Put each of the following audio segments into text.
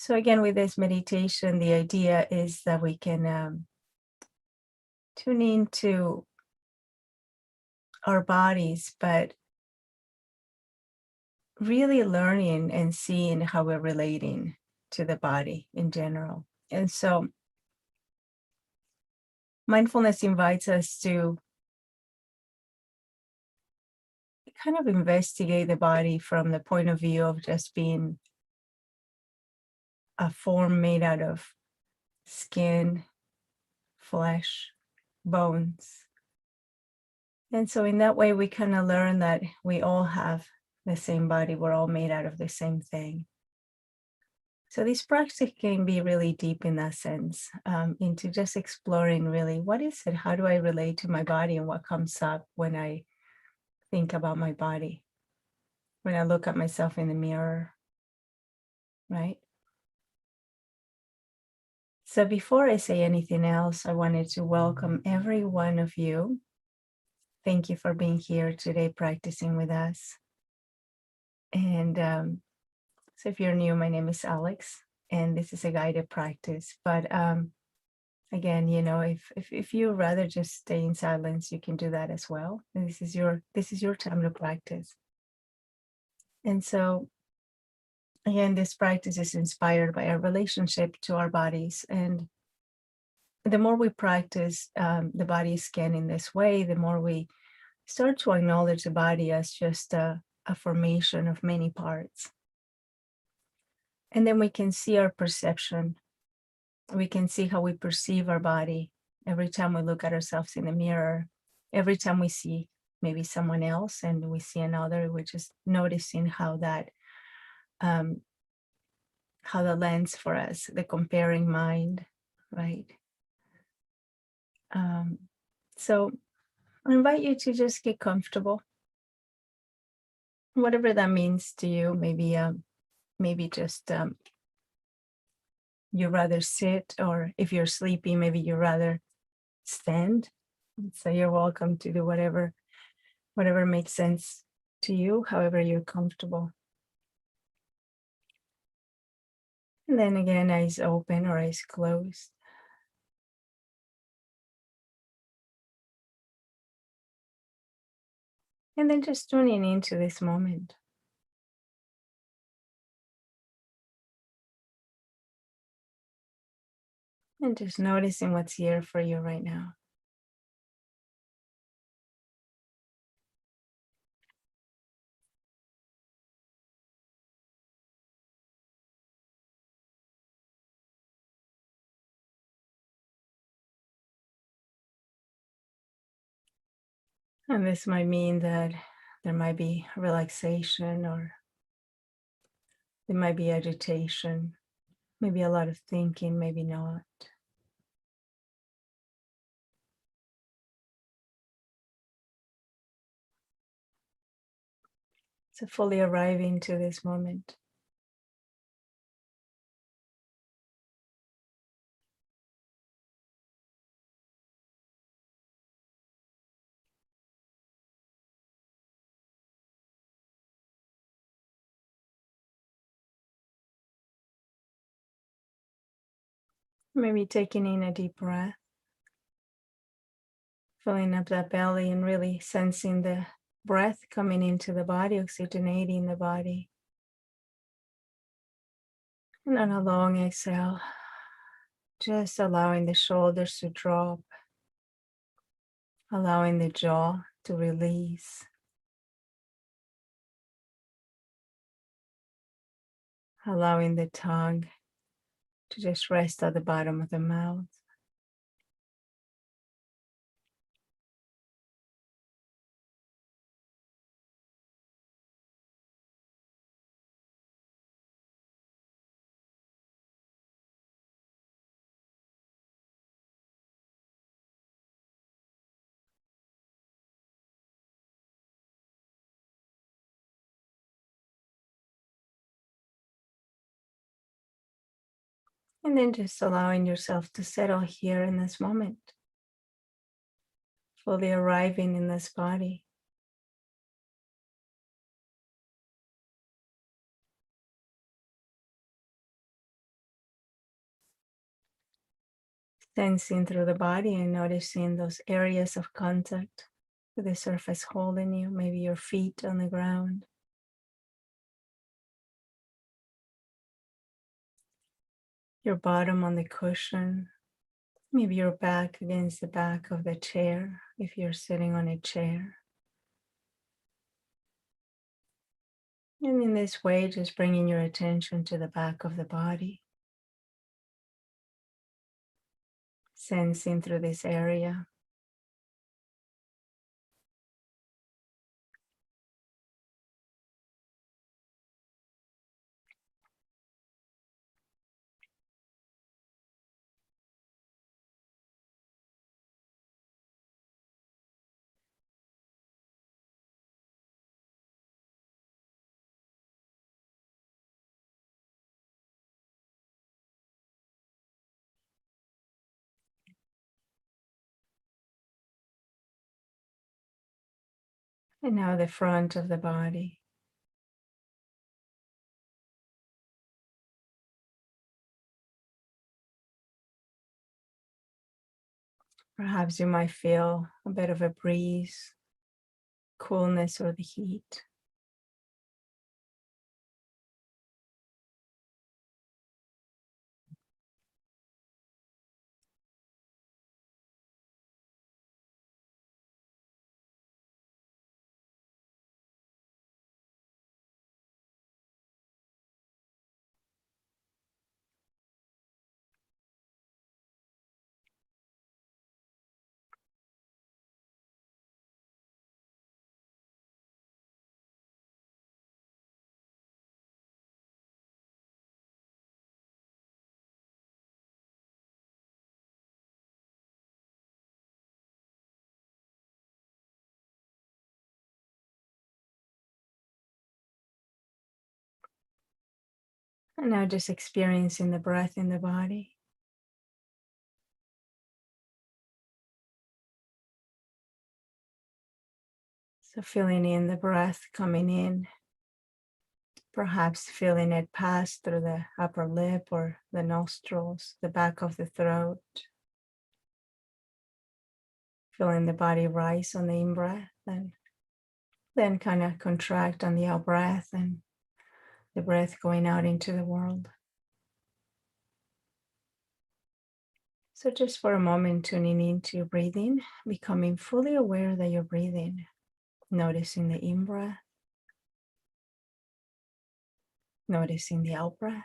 So again, with this meditation, the idea is that we can tune into our bodies, but really learning and seeing how we're relating to the body in general. And so mindfulness invites us to kind of investigate the body from the point of view of just being a form made out of skin, flesh, bones. And so in that way, we kind of learn that we all have the same body. We're all made out of the same thing. So this practice can be really deep in that sense, into just exploring really, what is it? How do I relate to my body, and what comes up when I think about my body, when I look at myself in the mirror, right? So before I say anything else, I wanted to welcome every one of you. Thank you for being here today practicing with us. And so if you're new, my name is Alex, and this is a guided practice. But again, if you rather just stay in silence, you can do that as well. And this is your time to practice. And so again, this practice is inspired by our relationship to our bodies. And the more we practice the body scan in this way, the more we start to acknowledge the body as just a formation of many parts. And then we can see our perception. We can see how we perceive our body every time we look at ourselves in the mirror, every time we see maybe someone else and we see another, we're just noticing how that lens for us, the comparing mind, right? So I invite you to just get comfortable, whatever that means to you. Maybe just you rather sit, or if you're sleepy, maybe you rather stand. So you're welcome to do whatever makes sense to you, however you're comfortable. And then again, eyes open or eyes closed. And then just tuning into this moment. And just noticing what's here for you right now. And this might mean that there might be relaxation, or there might be agitation, maybe a lot of thinking, maybe not. So fully arriving to this moment. Maybe taking in a deep breath, filling up that belly and really sensing the breath coming into the body, oxygenating the body. And on a long exhale, just allowing the shoulders to drop, allowing the jaw to release, allowing the tongue to just rest at the bottom of the mouth. And then just allowing yourself to settle here in this moment, fully arriving in this body. Sensing through the body and noticing those areas of contact with the surface holding you, maybe your feet on the ground, your bottom on the cushion, maybe your back against the back of the chair if you're sitting on a chair. And in this way, just bringing your attention to the back of the body, sensing through this area. And now the front of the body. Perhaps you might feel a bit of a breeze, coolness, or the heat. And now just experiencing the breath in the body. So feeling in the breath coming in, perhaps feeling it pass through the upper lip or the nostrils, the back of the throat. Feeling the body rise on the in-breath and then kind of contract on the out-breath and the breath going out into the world. So just for a moment, tuning into your breathing, becoming fully aware that you're breathing, noticing the in-breath, noticing the out-breath.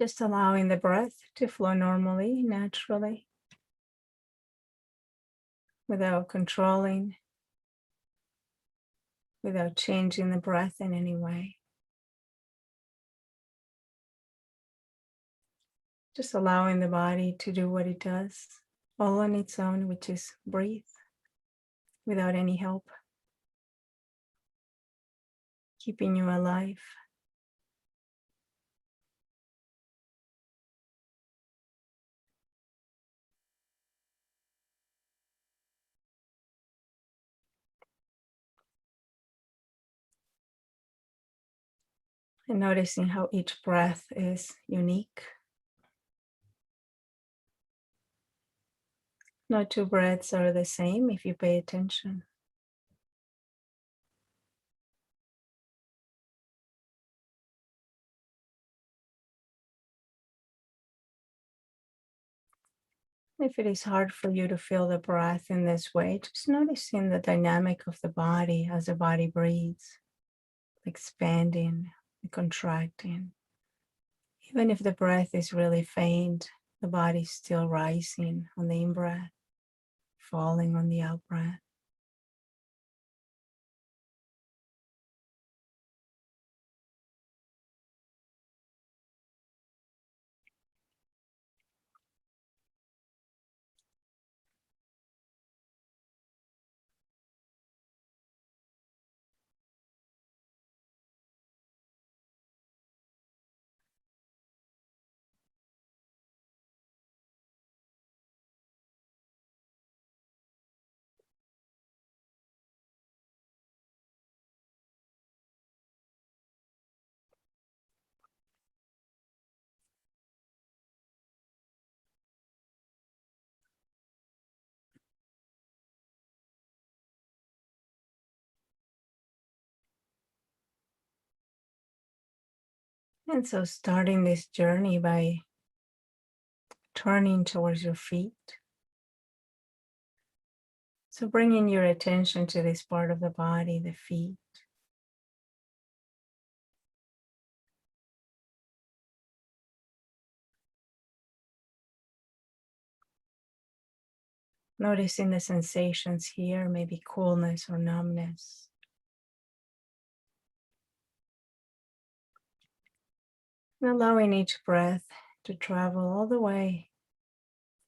Just allowing the breath to flow normally, naturally, without controlling, without changing the breath in any way. Just allowing the body to do what it does, all on its own, which is breathe without any help, keeping you alive. And noticing how each breath is unique, No two breaths are the same if you pay attention. If it is hard for you to feel the breath in this way, just noticing the dynamic of the body as the body breathes, expanding, contracting. Even if the breath is really faint, the body is still rising on the in-breath, falling on the out-breath. And so starting this journey by turning towards your feet. So bringing your attention to this part of the body, the feet. Noticing the sensations here, maybe coolness or numbness. And allowing each breath to travel all the way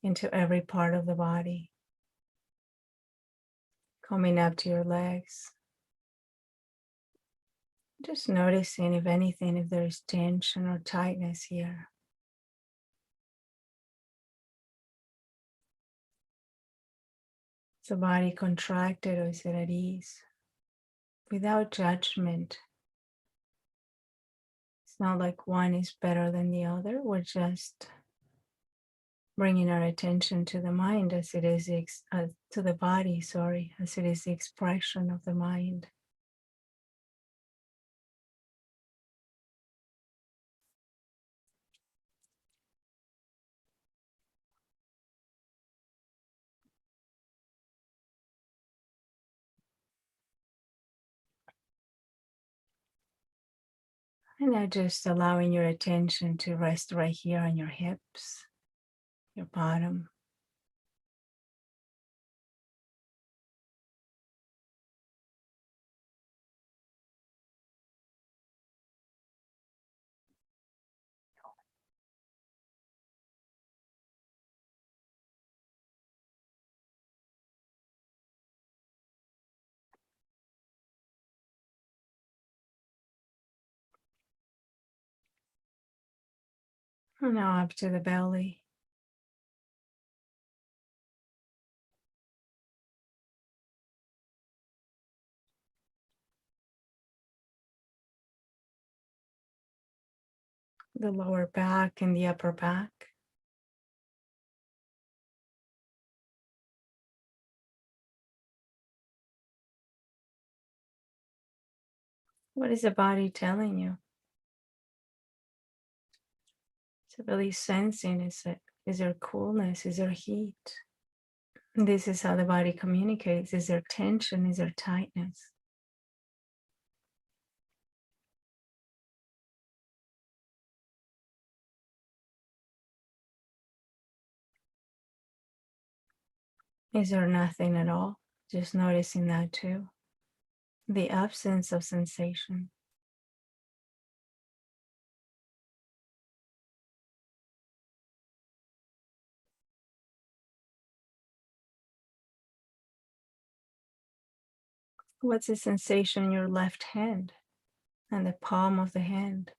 into every part of the body. Coming up to your legs. Just noticing if anything, if there is tension or tightness here. Is the body contracted or is it at ease? Without judgment. It's not like one is better than the other. We're just bringing our attention to the mind as it is, to the body, as it is the expression of the mind. And now just allowing your attention to rest right here on your hips, your bottom. And now up to the belly. The lower back and the upper back. What is the body telling you? Is it really sensing? Is there coolness? Is there heat? This is how the body communicates. Is there tension? Is there tightness? Is there nothing at all? Just noticing that too. The absence of sensation. What's the sensation in your left hand and the palm of the hand?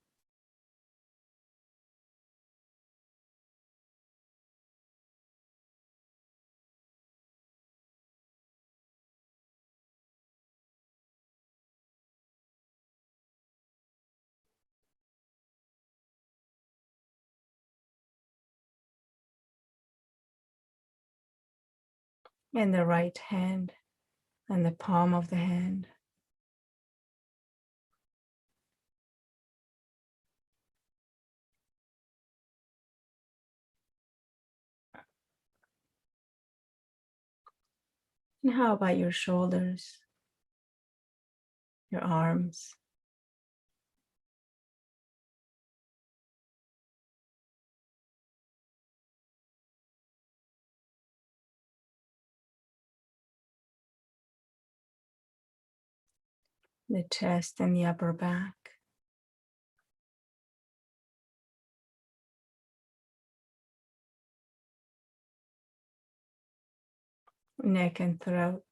and the right hand and the palm of the hand. And how about your shoulders, your arms? The chest and the upper back. Neck and throat.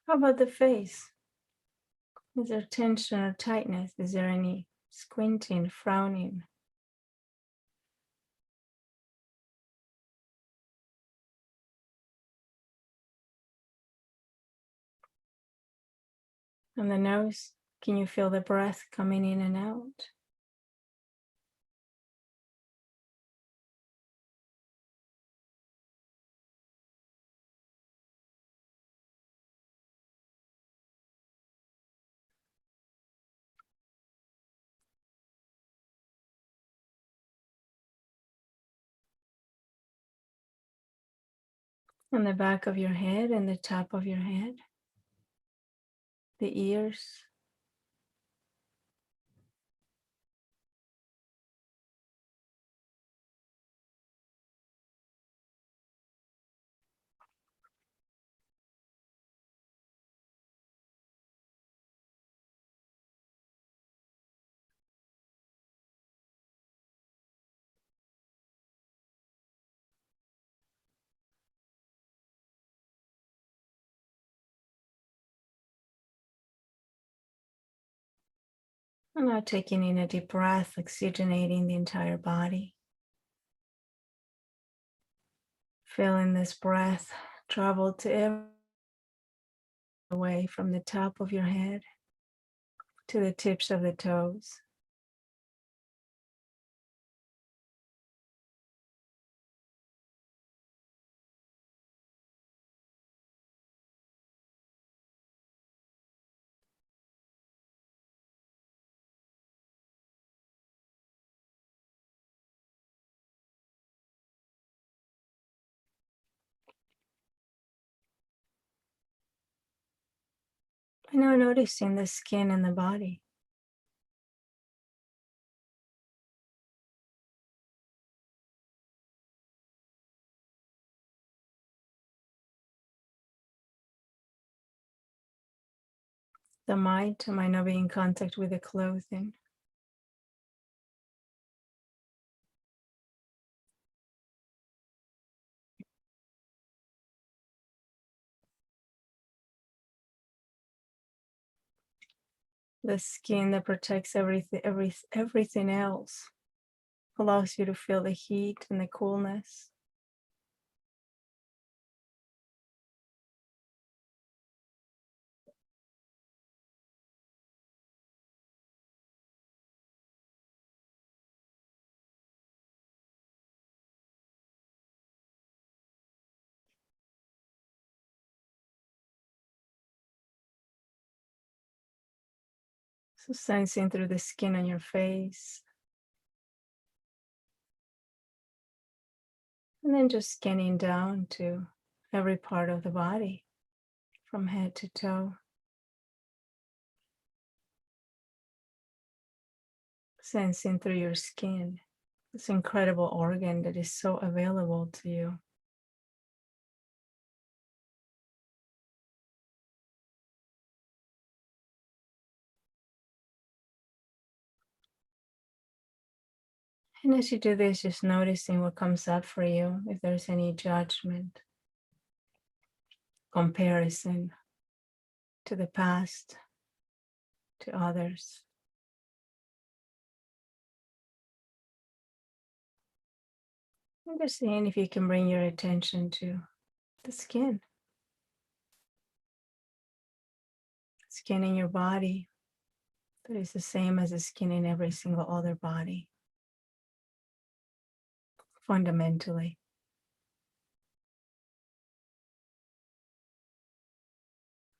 How about the face? Is there tension or tightness? Is there any squinting, frowning? On the nose, can you feel the breath coming in and out? On the back of your head and the top of your head, the ears. And now taking in a deep breath, oxygenating the entire body. Feeling this breath travel to every way from the top of your head to the tips of the toes. And now noticing the skin and the body. The mind might not be in contact with the clothing. The skin that protects everything else, allows you to feel the heat and the coolness. So sensing through the skin on your face. And then just scanning down to every part of the body from head to toe. Sensing through your skin, this incredible organ that is so available to you. And as you do this, just noticing what comes up for you, if there's any judgment, comparison to the past, to others. And just seeing if you can bring your attention to the skin in your body that is the same as the skin in every single other body, fundamentally.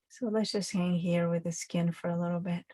So let's just hang here with the skin for a little bit.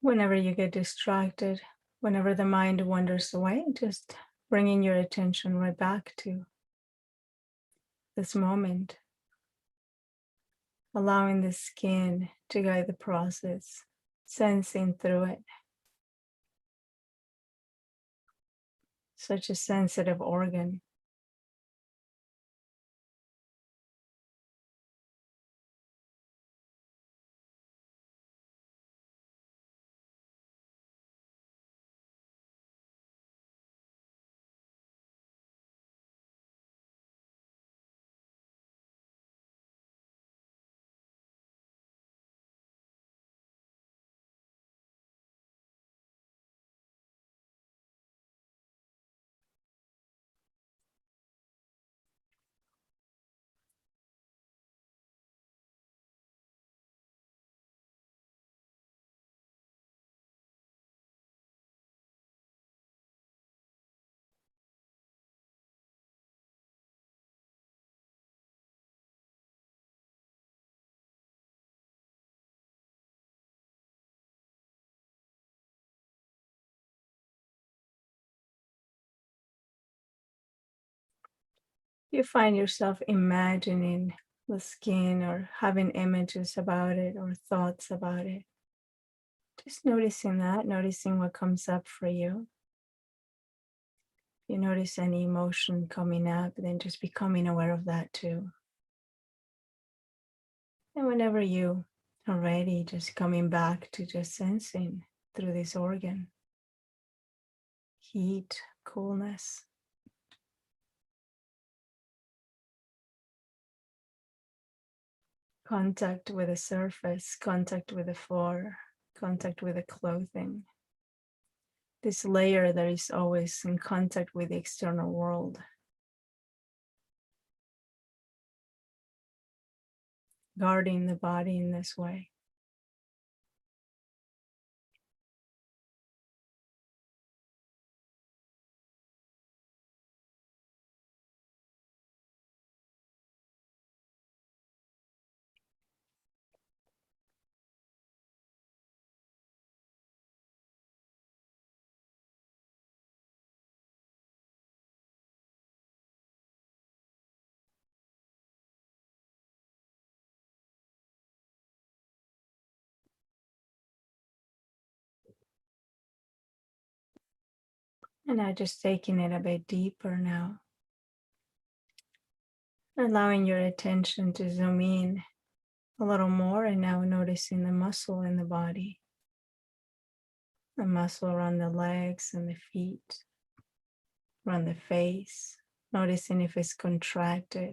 Whenever you get distracted, whenever the mind wanders away, just bringing your attention right back to this moment, allowing the skin to guide the process, sensing through it. Such a sensitive organ. You find yourself imagining the skin or having images about it or thoughts about it. Just noticing that, noticing what comes up for you. You notice any emotion coming up, then just becoming aware of that too. And whenever you are ready, just coming back to just sensing through this organ. Heat, coolness. Contact with the surface, contact with the floor, contact with the clothing. This layer that is always in contact with the external world. Guarding the body in this way. And now just taking it a bit deeper now. Allowing your attention to zoom in a little more and now noticing the muscle in the body. The muscle around the legs and the feet, around the face. Noticing if it's contracted,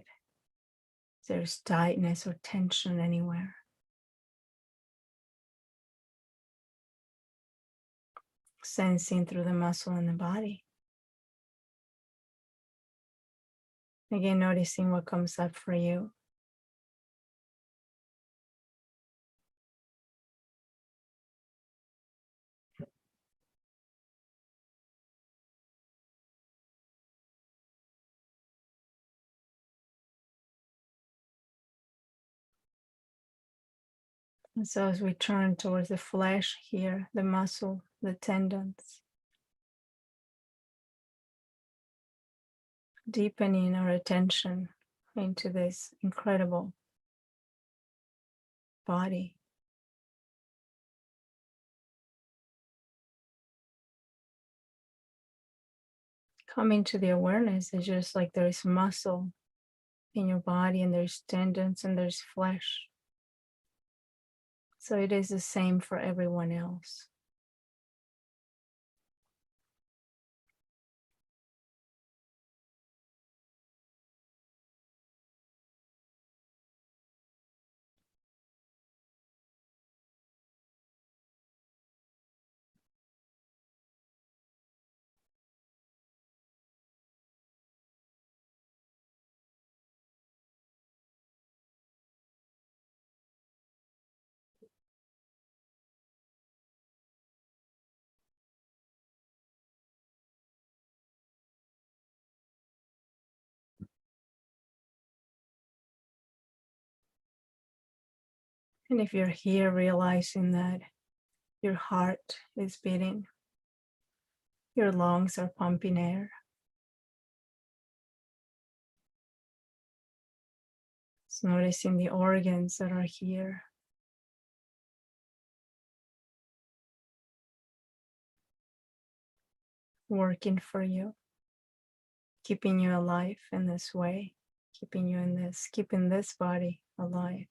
if there's tightness or tension anywhere. sensing through the muscle in the body. Again, noticing what comes up for you. And so as we turn towards the flesh here, the muscle, the tendons, deepening our attention into this incredible body. Coming to the awareness is just like there's muscle in your body and there's tendons and there's flesh. So it is the same for everyone else. And if you're here realizing that your heart is beating, your lungs are pumping air, so noticing the organs that are here, working for you, keeping you alive in this way, keeping this body alive.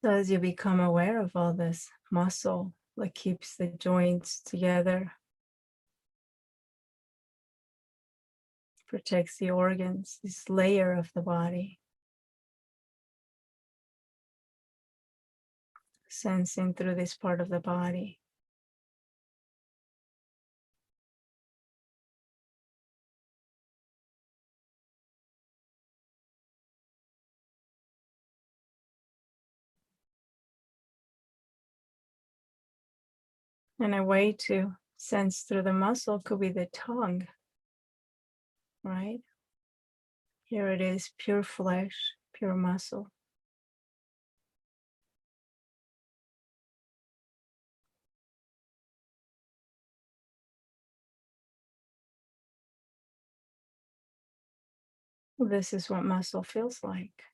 So as you become aware of all this muscle that keeps the joints together, protects the organs, this layer of the body, sensing through this part of the body. And a way to sense through the muscle could be the tongue, right? Here it is, pure flesh, pure muscle. This is what muscle feels like.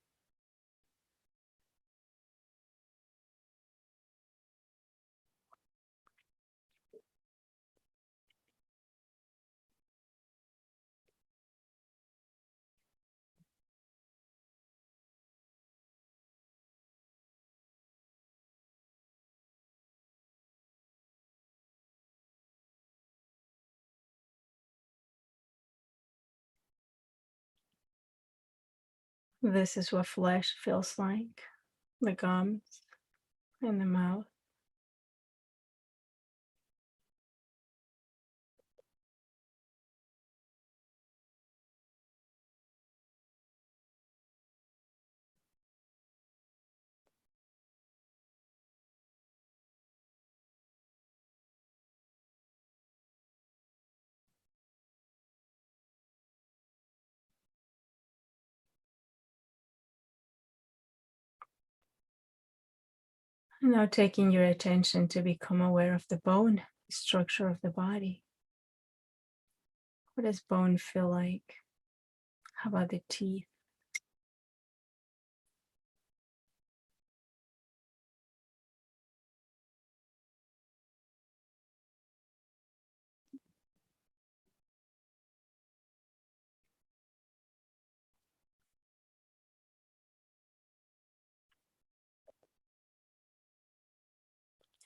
This is what flesh feels like, the gums and the mouth. And now taking your attention to become aware of the bone structure of the body. What does bone feel like? How about the teeth?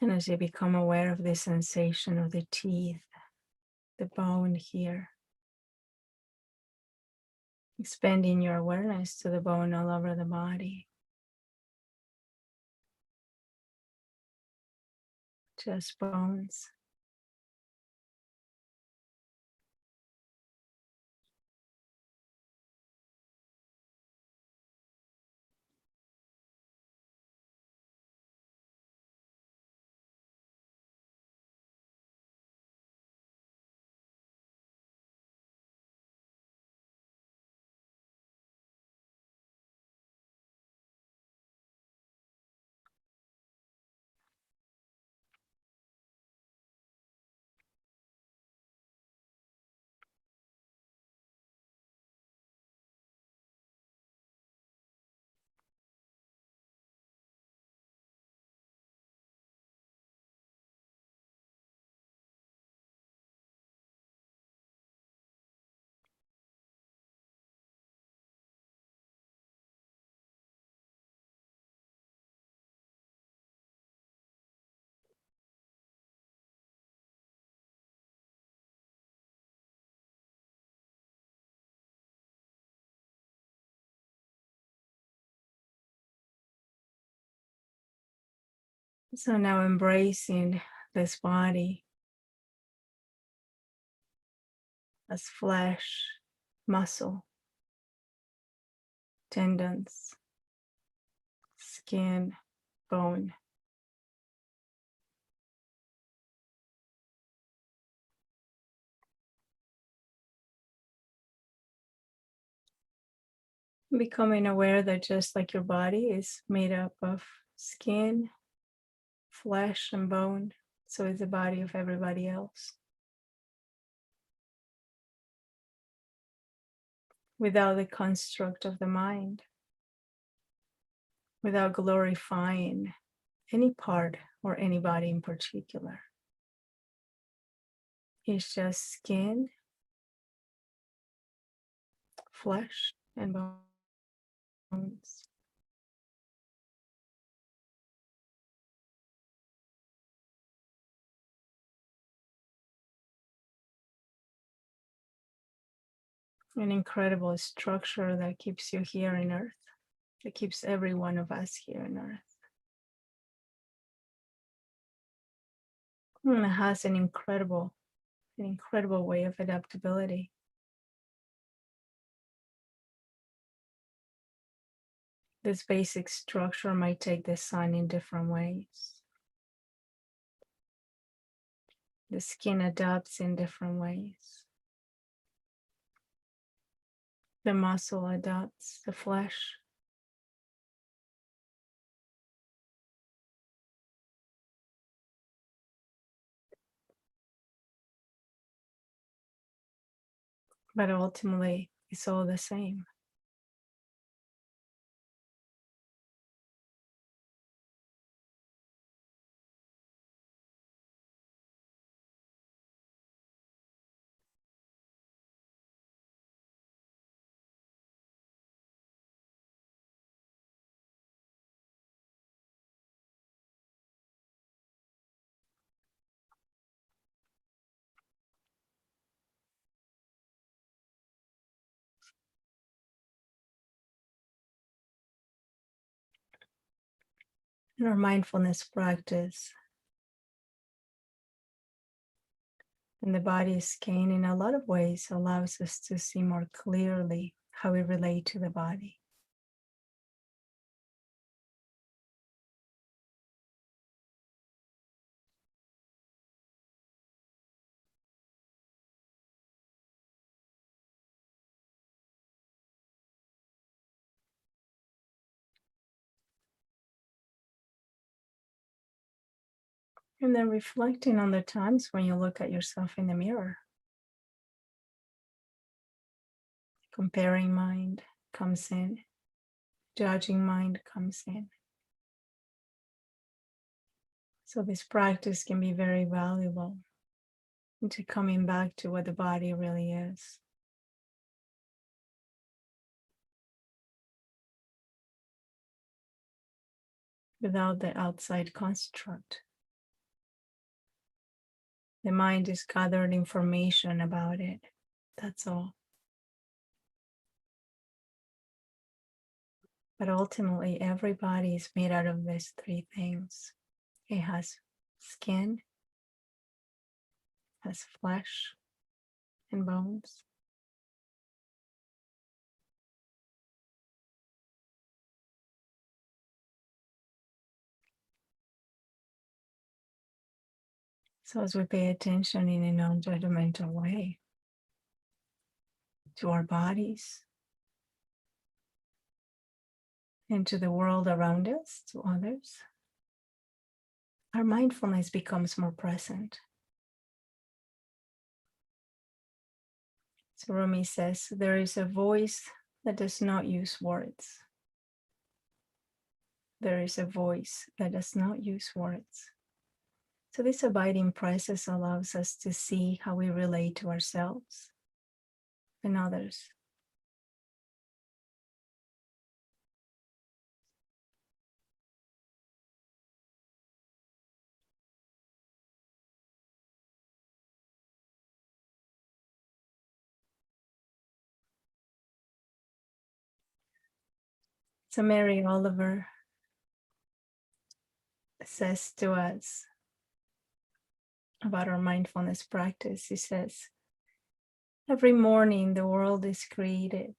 And as you become aware of the sensation of the teeth, the bone here, expanding your awareness to the bone all over the body. Just bones. So now embracing this body as flesh, muscle, tendons, skin, bone. Becoming aware that just like your body is made up of skin, flesh, and bone, so is the body of everybody else. Without the construct of the mind, without glorifying any part or anybody in particular. It's just skin, flesh, and bones. An incredible structure that keeps you here on earth, that keeps every one of us here on earth. And it has an incredible way of adaptability. This basic structure might take the sun in different ways. The skin adapts in different ways. The muscle adapts, the flesh. But ultimately, it's all the same. In our mindfulness practice, and the body scan in a lot of ways allows us to see more clearly how we relate to the body. And then reflecting on the times when you look at yourself in the mirror. Comparing mind comes in, judging mind comes in. So this practice can be very valuable into coming back to what the body really is. Without the outside construct. The mind is gathered information about it. That's all. But ultimately, every body is made out of these three things. It has skin, has flesh and bones. So as we pay attention in a non-judgmental way to our bodies and to the world around us, to others, our mindfulness becomes more present. So Rumi says, there is a voice that does not use words. There is a voice that does not use words. So this abiding process allows us to see how we relate to ourselves and others. So Mary Oliver says to us about our mindfulness practice, he says, every morning the world is created.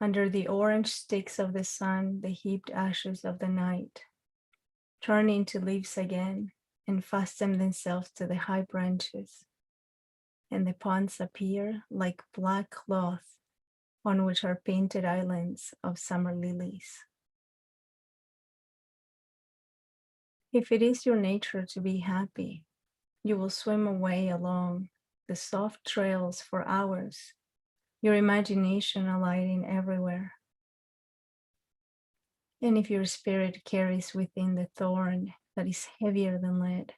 Under the orange sticks of the sun, the heaped ashes of the night turn into leaves again and fasten themselves to the high branches. And the ponds appear like black cloth on which are painted islands of summer lilies. If it is your nature to be happy, you will swim away along the soft trails for hours, your imagination alighting everywhere. And if your spirit carries within the thorn that is heavier than lead,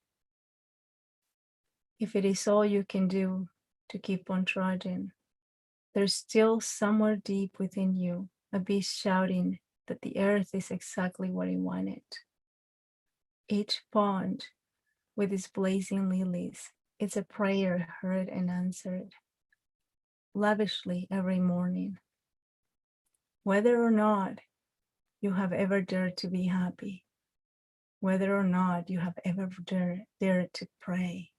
if it is all you can do to keep on trudging, there's still somewhere deep within you a beast shouting that the earth is exactly what it wanted. Each pond with its blazing lilies is a prayer heard and answered lavishly every morning. Whether or not you have ever dared to be happy, whether or not you have ever dared to pray.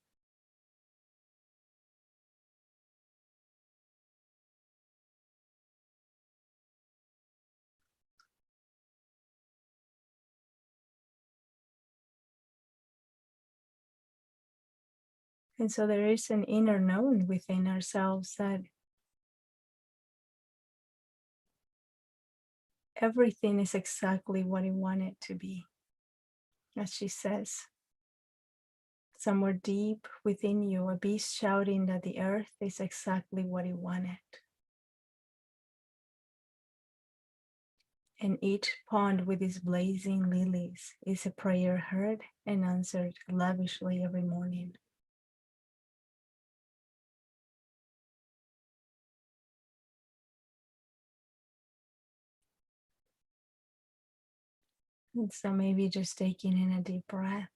And so there is an inner knowing within ourselves that everything is exactly what it wanted to be. As she says, somewhere deep within you, a beast shouting that the earth is exactly what it wanted. And each pond with its blazing lilies is a prayer heard and answered lavishly every morning. And so maybe just taking in a deep breath.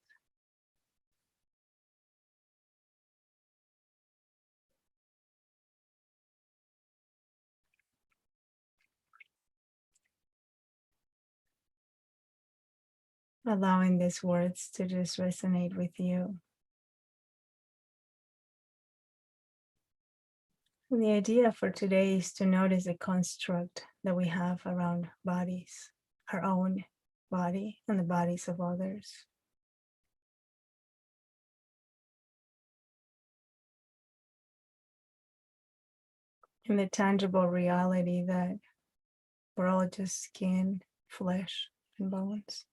allowing these words to just resonate with you. And the idea for today is to notice the construct that we have around bodies, our own body and the bodies of others. And the tangible reality that we're all just skin, flesh, and bones.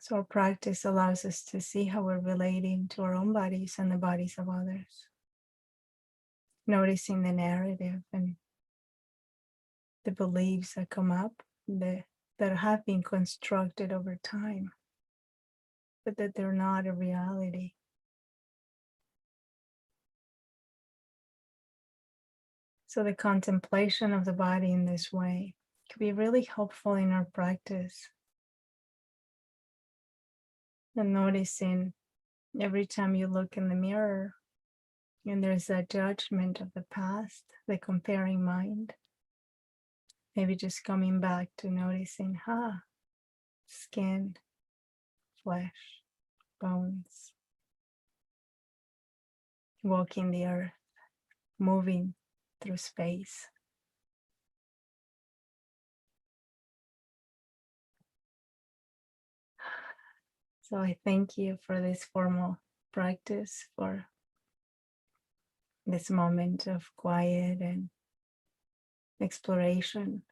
So our practice allows us to see how we're relating to our own bodies and the bodies of others. Noticing the narrative and the beliefs that come up that have been constructed over time, but that they're not a reality. So the contemplation of the body in this way can be really helpful in our practice. And noticing every time you look in the mirror and there's that judgment of the past, the comparing mind, maybe just coming back to noticing, skin, flesh, bones, walking the earth, moving through space. So I thank you for this formal practice, for this moment of quiet and exploration.